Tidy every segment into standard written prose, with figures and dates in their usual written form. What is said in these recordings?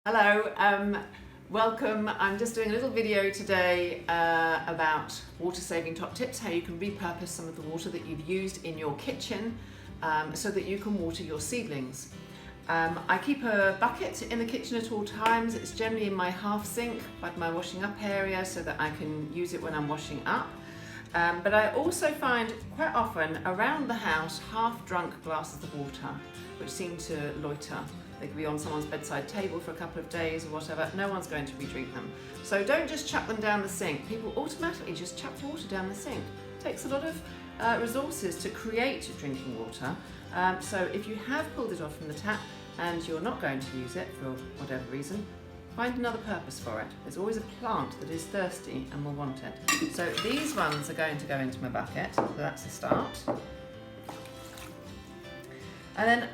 Hello, welcome. I'm just doing a little video today about water saving top tips, how you can repurpose some of the water that you've used in your kitchen so that you can water your seedlings. I keep a bucket in the kitchen at all times. It's generally in my half sink, like my washing up area, so that I can use it when I'm washing up. But I also find quite often around the house half drunk glasses of water which seem to loiter. They could be on someone's bedside table for a couple of days or whatever. No one's going to re-drink them. So don't just chuck them down the sink. People automatically just chuck water down the sink. It takes a lot of resources to create drinking water. So if you have pulled it off from the tap and you're not going to use it for whatever reason, find another purpose for it. There's always a plant that is thirsty and will want it. So these ones are going to go into my bucket. So that's a start. And then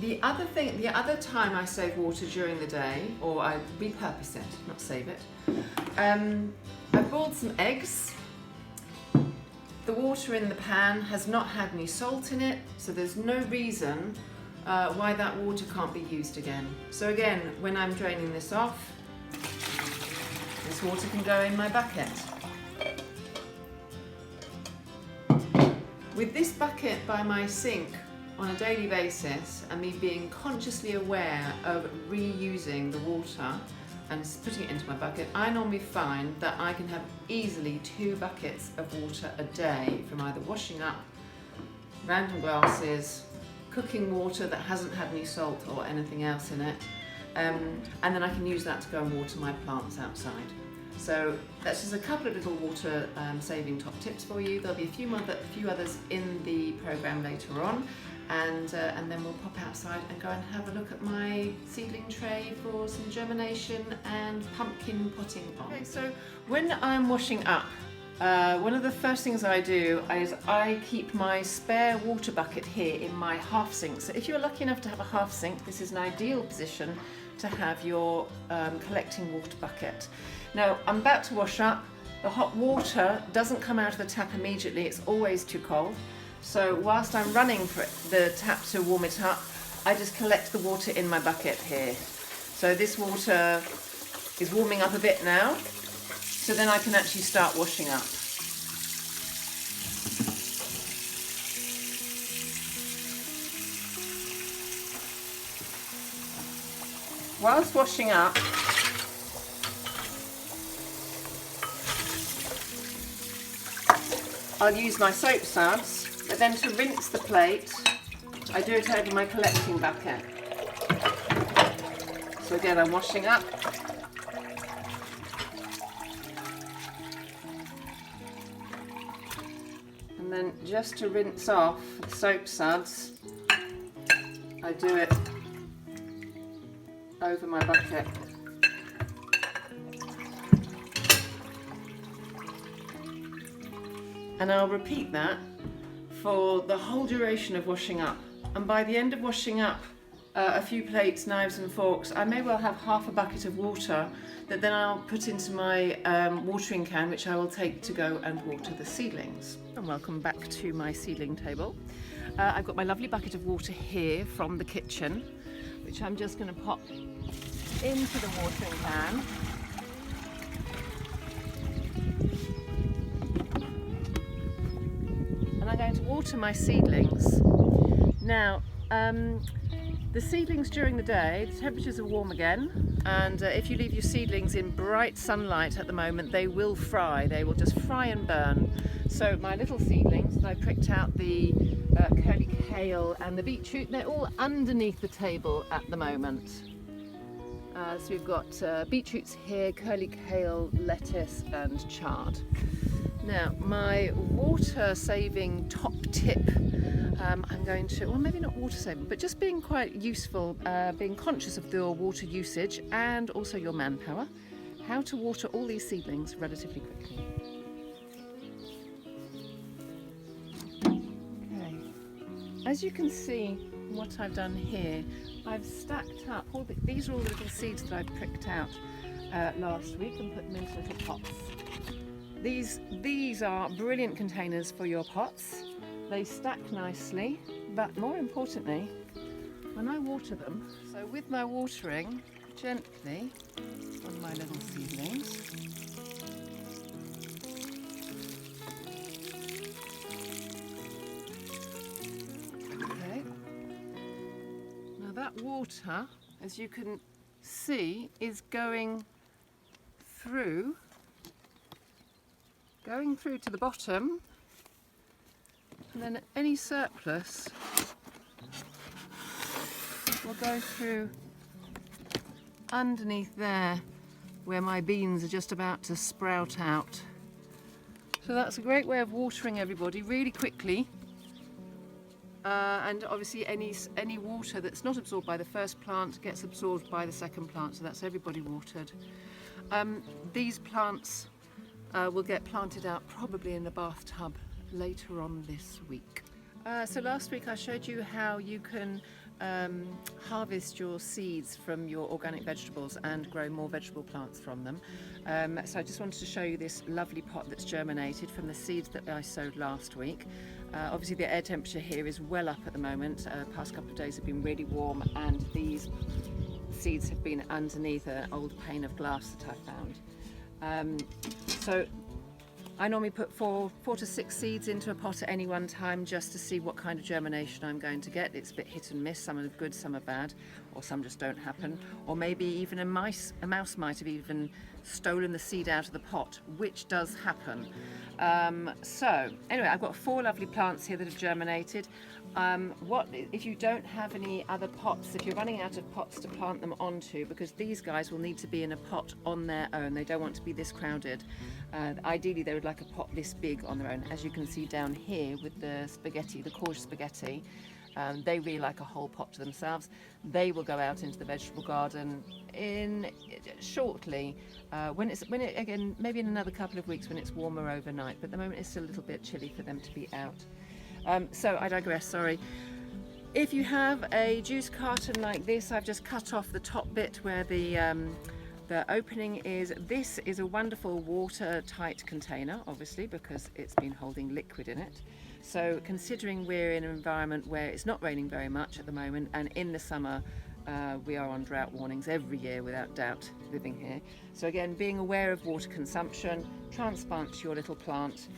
the other time I save water during the day, or I repurpose it, not save it, I boiled some eggs. The water in the pan has not had any salt in it, so there's no reason why that water can't be used again. So again, when I'm draining this off, this water can go in my bucket. With this bucket by my sink, on a daily basis, and me being consciously aware of reusing the water and putting it into my bucket, I normally find that I can have easily 2 buckets of water a day from either washing up, random glasses, cooking water that hasn't had any salt or anything else in it, and then I can use that to go and water my plants outside. So that's just a couple of little water saving top tips for you. There'll be a few others in the program later on. And then we'll pop outside and go and have a look at my seedling tray for some germination and pumpkin potting on. Okay, so when I'm washing up, one of the first things I do is I keep my spare water bucket here in my half sink. So if you're lucky enough to have a half sink, this is an ideal position to have your collecting water bucket. Now I'm about to wash up. The hot water doesn't come out of the tap immediately, it's always too cold. So whilst I'm running for the tap to warm it up, I just collect the water in my bucket here. So this water is warming up a bit now, so then I can actually start washing up. Whilst washing up, I'll use my soap suds. But then to rinse the plate, I do it over my collecting bucket. So again, I'm washing up. And then just to rinse off the soap suds, I do it over my bucket. And I'll repeat that for the whole duration of washing up. And by the end of washing up a few plates, knives and forks, I may well have half a bucket of water that then I'll put into my watering can, which I will take to go and water the seedlings. And welcome back to my seedling table. I've got my lovely bucket of water here from the kitchen, which I'm just going to pop into the watering can. And I'm going to water my seedlings. Now, the seedlings during the day, the temperatures are warm again, and if you leave your seedlings in bright sunlight at the moment, they will fry. They will just fry and burn. So my little seedlings, I pricked out the curly kale and the beetroot, they're all underneath the table at the moment. So we've got beetroots here, curly kale, lettuce and chard. Now, my water saving top tip, I'm going to, well, maybe not water saving, but just being quite useful, being conscious of your water usage and also your manpower, how to water all these seedlings relatively quickly. Okay, as you can see, what I've done here, I've stacked up, these are all the little seeds that I pricked out last week and put them into little pots. These are brilliant containers for your pots. They stack nicely, but more importantly, when I water them, so with my watering, gently on my little seedlings. Okay. Now that water, as you can see, is going through to the bottom, and then any surplus will go through underneath there where my beans are just about to sprout out. So that's a great way of watering everybody really quickly, and obviously any water that's not absorbed by the first plant gets absorbed by the second plant, so that's everybody watered. These plants will get planted out probably in the bathtub later on this week. So last week I showed you how you can harvest your seeds from your organic vegetables and grow more vegetable plants from them. So I just wanted to show you this lovely pot that's germinated from the seeds that I sowed last week. Obviously the air temperature here is well up at the moment. Past couple of days have been really warm, and these seeds have been underneath an old pane of glass that I found. So I normally put four to six seeds into a pot at any one time just to see what kind of germination I'm going to get. It's a bit hit and miss, some are good, some are bad, or some just don't happen. Or maybe even a mouse might have even stolen the seed out of the pot, which does happen. So anyway, I've got 4 lovely plants here that have germinated. What if you don't have any other pots, if you're running out of pots to plant them onto, because these guys will need to be in a pot on their own. They don't want to be this crowded. Ideally they would like a pot this big on their own. As you can see down here with the spaghetti, the courge spaghetti, they really like a whole pot to themselves. They will go out into the vegetable garden shortly, when it again, maybe in another couple of weeks when it's warmer overnight, but at the moment it's still a little bit chilly for them to be out. So I digress, sorry. If you have a juice carton like this, I've just cut off the top bit where the opening is. This is a wonderful watertight container, obviously, because it's been holding liquid in it. So considering we're in an environment where it's not raining very much at the moment, and in the summer we are on drought warnings every year without doubt living here. So again, being aware of water consumption, transplant your little plant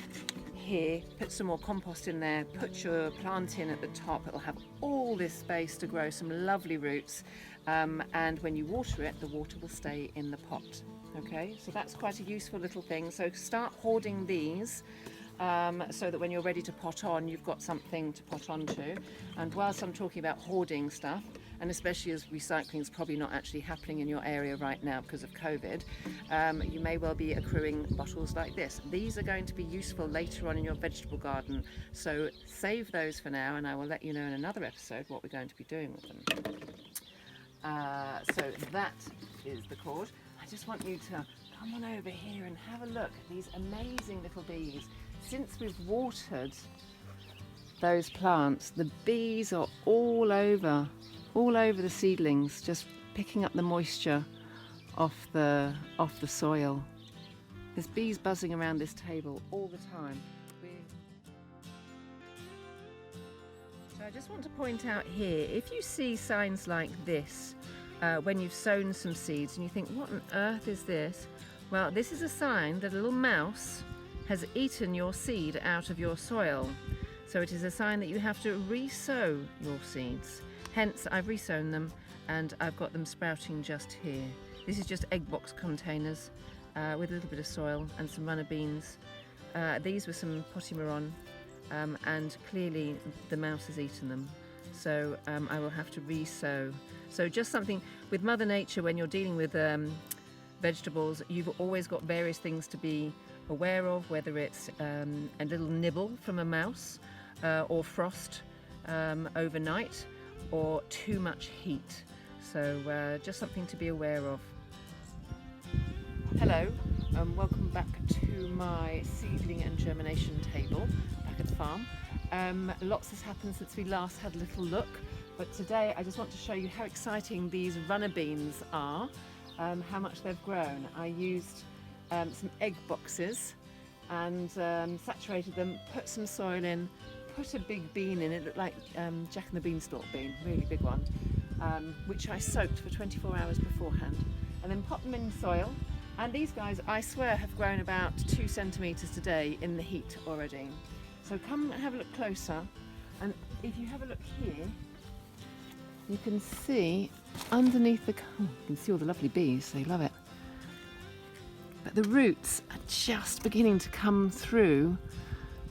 here, put some more compost in there, put your plant in at the top. It'll have all this space to grow some lovely roots, and when you water it, the water will stay in the pot. Okay, so that's quite a useful little thing. So start hoarding these, so that when you're ready to pot on, you've got something to pot onto. And whilst I'm talking about hoarding stuff, and especially as recycling is probably not actually happening in your area right now because of COVID, you may well be accruing bottles like this. These are going to be useful later on in your vegetable garden, so save those for now, and I will let you know in another episode what we're going to be doing with them. So that is the cord. I just want you to come on over here and have a look at these amazing little bees. Since we've watered those plants, the bees are all over the seedlings, just picking up the moisture off the soil. There's bees buzzing around this table all the time. So I just want to point out here, if you see signs like this when you've sown some seeds and you think, what on earth is this? Well, this is a sign that a little mouse has eaten your seed out of your soil. So it is a sign that you have to re-sow your seeds. Hence, I've resown them and I've got them sprouting just here. This is just egg box containers with a little bit of soil and some runner beans. These were some potimarron, and clearly the mouse has eaten them. So I will have to re-sow. So just something with Mother Nature, when you're dealing with vegetables, you've always got various things to be aware of, whether it's a little nibble from a mouse, or frost overnight, or too much heat. So just something to be aware of. Hello, welcome back to my seedling and germination table back at the farm. Lots has happened since we last had a little look, but today I just want to show you how exciting these runner beans are, how much they've grown. I used some egg boxes and saturated them, put some soil in, put a big bean in. It looked like Jack and the Beanstalk bean, really big one. which I soaked for 24 hours beforehand, and then pop them in soil. And these guys, I swear, have grown about 2 centimetres today in the heat already. So come and have a look closer, and if you have a look here, you can see underneath you can see all the lovely bees, they love it. But the roots are just beginning to come through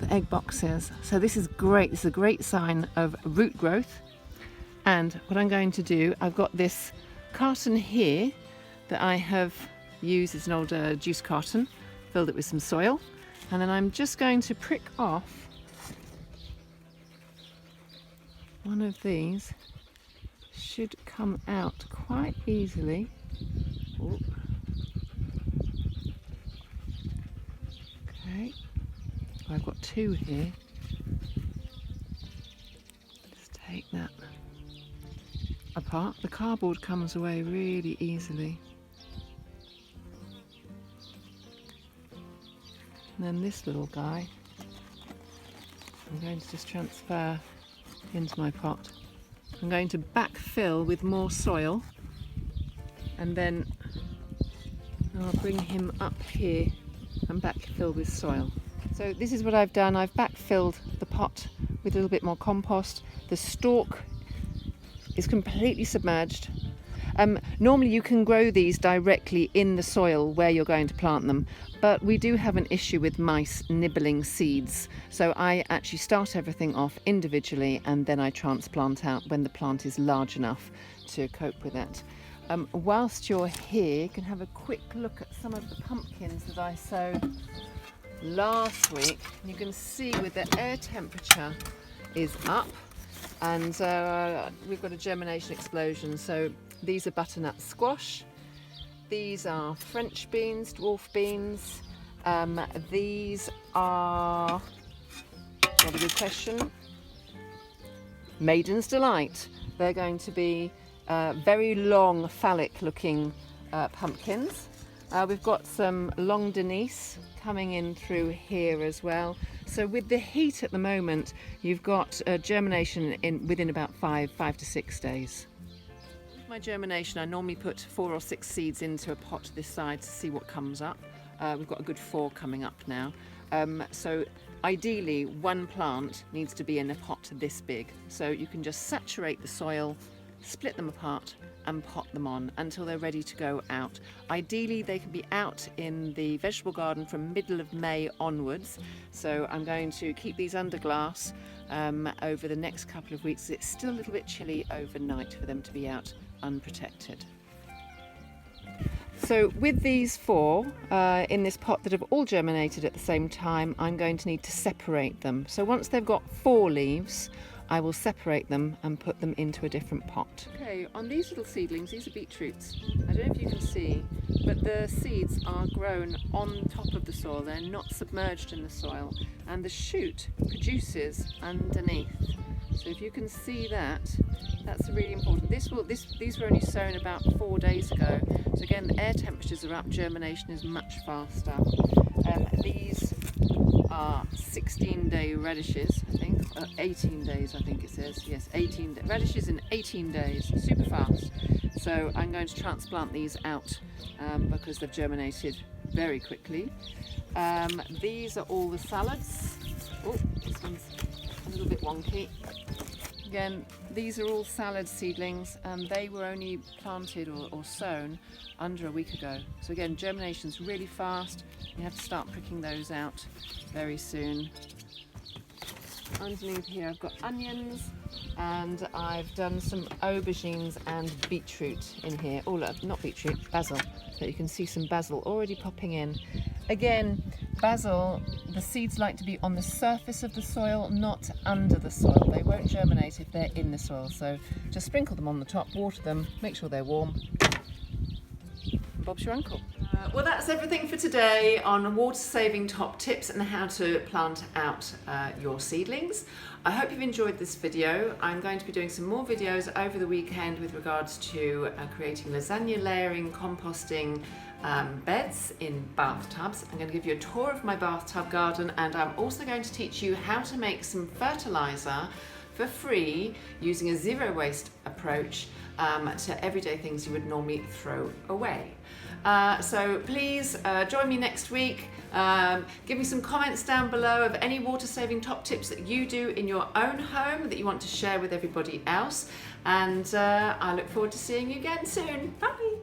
the egg boxes. So this is great, this is a great sign of root growth. And what I'm going to do, I've got this carton here that I have used, it's an old juice carton, filled it with some soil, and then I'm just going to prick off one of these. Should come out quite easily. Ooh. Okay, I've got 2 here. Let's take that apart. The cardboard comes away really easily. And then this little guy, I'm going to just transfer into my pot. I'm going to backfill with more soil, and then I'll bring him up here and backfill with soil. So this is what I've done. I've backfilled the pot with a little bit more compost. The stalk is completely submerged. Normally you can grow these directly in the soil where you're going to plant them, but we do have an issue with mice nibbling seeds. So I actually start everything off individually, and then I transplant out when the plant is large enough to cope with it. Whilst you're here, you can have a quick look at some of the pumpkins that I sowed last week. You can see with the air temperature is up, and we've got a germination explosion. So these are butternut squash, these are French beans, dwarf beans, these are, what a good question, Maiden's Delight. They're going to be very long phallic looking pumpkins. We've got some long Denise coming in through here as well. So with the heat at the moment, you've got germination within about 5 to 6 days. My germination, I normally put 4 or 6 seeds into a pot this side to see what comes up. We've got a good 4 coming up now. So ideally 1 plant needs to be in a pot this big. So you can just saturate the soil, split them apart and pot them on until they're ready to go out. Ideally they can be out in the vegetable garden from middle of May onwards. So I'm going to keep these under glass over the next couple of weeks. It's still a little bit chilly overnight for them to be out unprotected. So with these 4 in this pot that have all germinated at the same time, I'm going to need to separate them. So once they've got 4 leaves, I will separate them and put them into a different pot. Okay, on these little seedlings, these are beetroots. I don't know if you can see, but the seeds are grown on top of the soil. They're not submerged in the soil, and the shoot produces underneath. So if you can see that, that's really important. These were only sown about 4 days ago. So again, the air temperatures are up, germination is much faster. These are 16-day radishes, I think, 18 days I think it says, yes, 18 radishes in 18 days, super fast. So I'm going to transplant these out because they've germinated very quickly. These are all the salads. Oh, this one's a little bit wonky. Again, these are all salad seedlings, and they were only planted or sown under a week ago. So again, germination's really fast. You have to start pricking those out very soon. Underneath here I've got onions, and I've done some aubergines and beetroot in here. Oh look, not beetroot, basil. So you can see some basil already popping in. Again, basil, the seeds like to be on the surface of the soil, not under the soil. They won't germinate if they're in the soil. So just sprinkle them on the top, water them, make sure they're warm. Bob's your uncle. Well, that's everything for today on water saving top tips and how to plant out your seedlings. I hope you've enjoyed this video. I'm going to be doing some more videos over the weekend with regards to creating lasagna layering, composting beds in bathtubs. I'm going to give you a tour of my bathtub garden, and I'm also going to teach you how to make some fertilizer for free using a zero waste approach to everyday things you would normally throw away. So please join me next week. Give me some comments down below of any water saving top tips that you do in your own home that you want to share with everybody else. And I look forward to seeing you again soon. Bye!